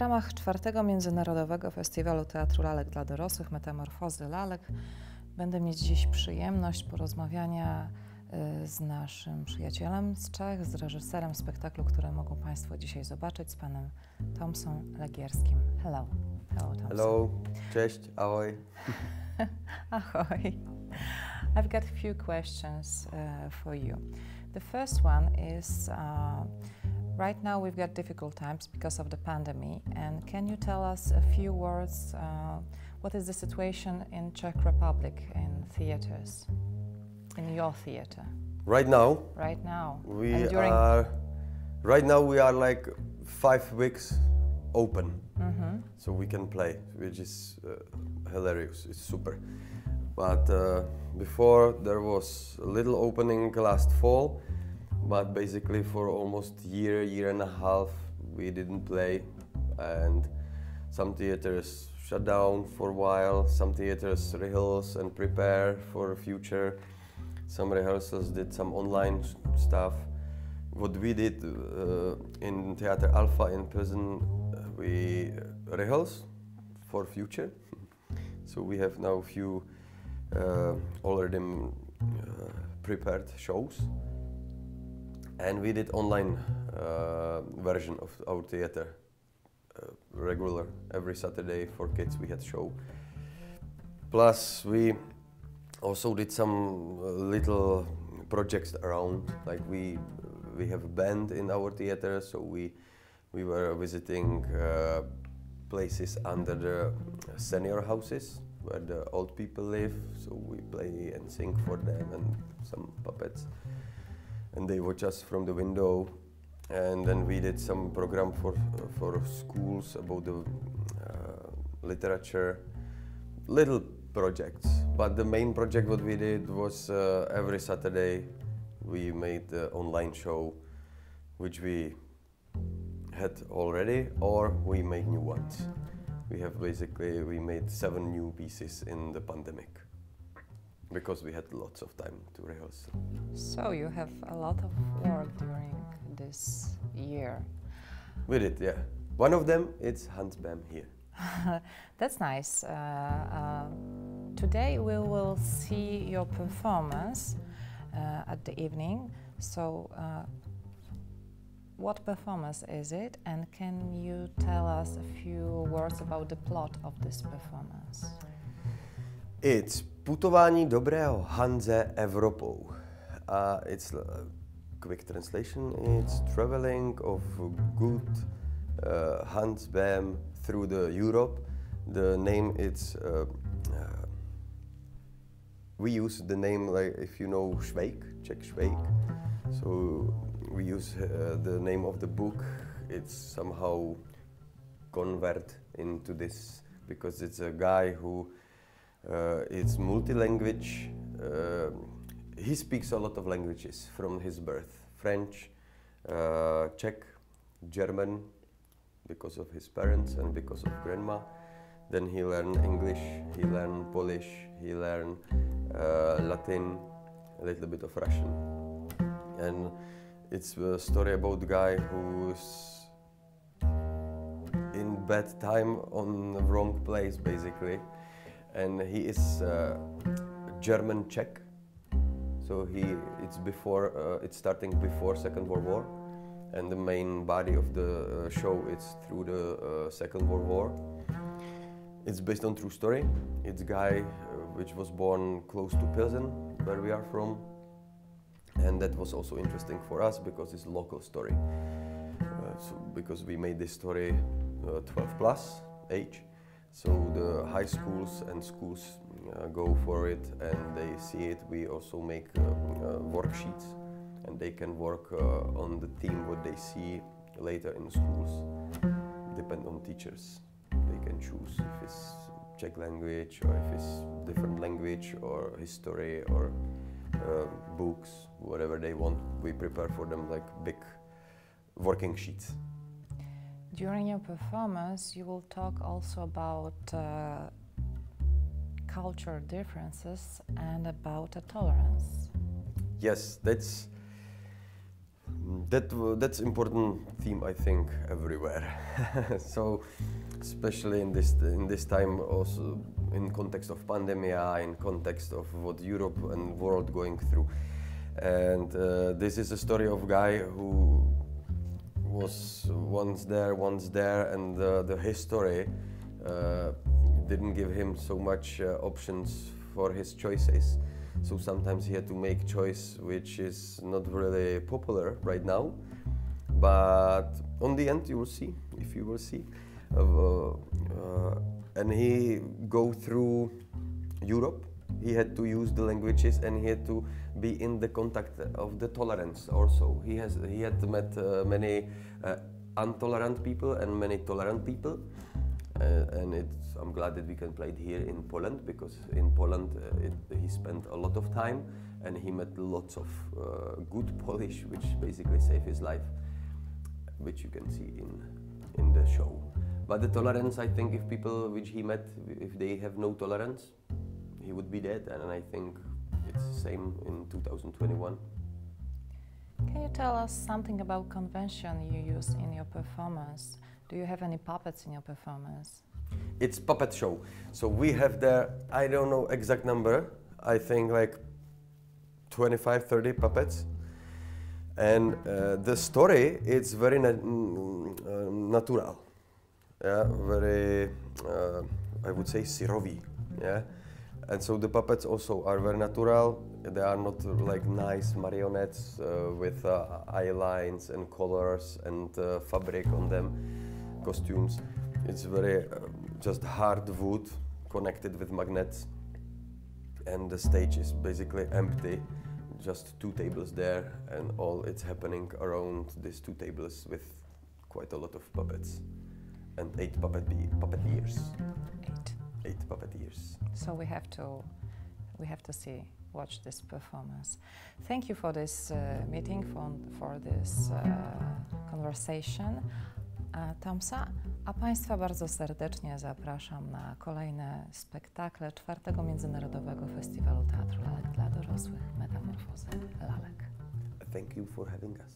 ramach czwartego Międzynarodowego Festiwalu Teatru Lalek dla dorosłych METAMORFOZY Lalek będę mieć dziś przyjemność porozmawiania z naszym przyjacielem z Czech, z reżyserem spektaklu, który mogą Państwo dzisiaj zobaczyć, z panem Tomsą Legierskim. Hello. Hello, Tomsa. Hello. Cześć. Ahoj. Ahoy. I've got a few questions for you. The first one is, right now we've got difficult times because of the pandemic, and can you tell us a few words, what is the situation in Czech Republic in theaters, in your theater? Right now? Right now. Right now we are like 5 weeks open, so we can play, which is hilarious. It's super. But before there was a little opening last fall, but basically for almost year and a half we didn't play, and some theaters shut down for a while, some theaters rehearse and prepare for the future, some rehearsals did some online stuff. What we did in Teatr Alfa in prison, we rehearse for future. So we have now few already prepared shows, and we did online version of our theater, regular every Saturday for kids we had show. Plus we also did some little projects around, like we have a band in our theater, so we were visiting places under the senior houses where the old people live, so we play and sing for them and some puppets, and they watch us from the window. And then we did some program for schools about the literature, little projects. But the main project what we did was every Saturday we made the online show, which we had already, or we make new ones. We made 7 new pieces in the pandemic because we had lots of time to rehearse. So you have a lot of work during this year. We did, yeah. One of them is Hans Bam here. That's nice. Today we will see your performance at the evening. So what performance is it, and can you tell us a few words about the plot of this performance? It's Putování dobrého Hanze Evropou. It's a quick translation. It's traveling of good Hans Bam through the Europe. The name it's we use the name, like, if you know Švejk, Czech Švejk. So we use the name of the book. It's somehow convert into this because it's a guy who is multi-language. He speaks a lot of languages from his birth: French, Czech, German, because of his parents and because of grandma. Then he learned English, he learned Polish, he learned Latin, a little bit of Russian. And it's a story about a guy who's in bad time on the wrong place, basically. And he is German Czech, so it's starting before Second World War, and the main body of the show is through the Second World War. It's based on true story. It's a guy which was born close to Pilsen, where we are from, and that was also interesting for us because it's a local story. Because we made this story 12+ age. So the high schools and schools go for it and they see it. We also make worksheets, and they can work on the theme what they see later in schools. Depend on teachers. They can choose if it's Czech language or if it's different language or history or books, whatever they want. We prepare for them like big working sheets. During your performance, you will talk also about cultural differences and about tolerance. Yes, that's That's important theme, I think, everywhere. So, especially in this time, also in context of pandemia, in context of what Europe and world going through, and this is a story of a guy who was once there, and the history didn't give him so much options for his choices. So sometimes he had to make choice which is not really popular right now, but on the end you will see, if you will see. And he go through Europe. He had to use the languages, and he had to be in the contact of the tolerance also. He had met many intolerant people and many tolerant people. And I'm glad that we can play it here in Poland, because in Poland he spent a lot of time and he met lots of good Polish, which basically saved his life, which you can see in the show. But the tolerance, I think, if people which he met, if they have no tolerance, he would be dead, and I think it's the same in 2021. Can you tell us something about convention you use in your performance? Do you have any puppets in your performance? It's puppet show. So we have there, I don't know exact number, I think like 25, 30 puppets. And the story, it's very natural. Yeah, very, I would say, sirovi. Yeah. And so the puppets also are very natural. They are not like nice marionettes with eye lines and colors and fabric on them, costumes. It's very just hard wood connected with magnets, and the stage is basically empty, just 2 tables there, and all it's happening around these 2 tables with quite a lot of puppets and 8 puppeteers. 8 puppeteers. So we have to watch this performance. Thank you for this meeting, for this conversation. Tomsa, a Państwa bardzo serdecznie zapraszam na kolejne spektakle 4. Międzynarodowego Festiwalu Teatru Lalek dla dorosłych, Metamorfozy, Lalek. Thank you for having us.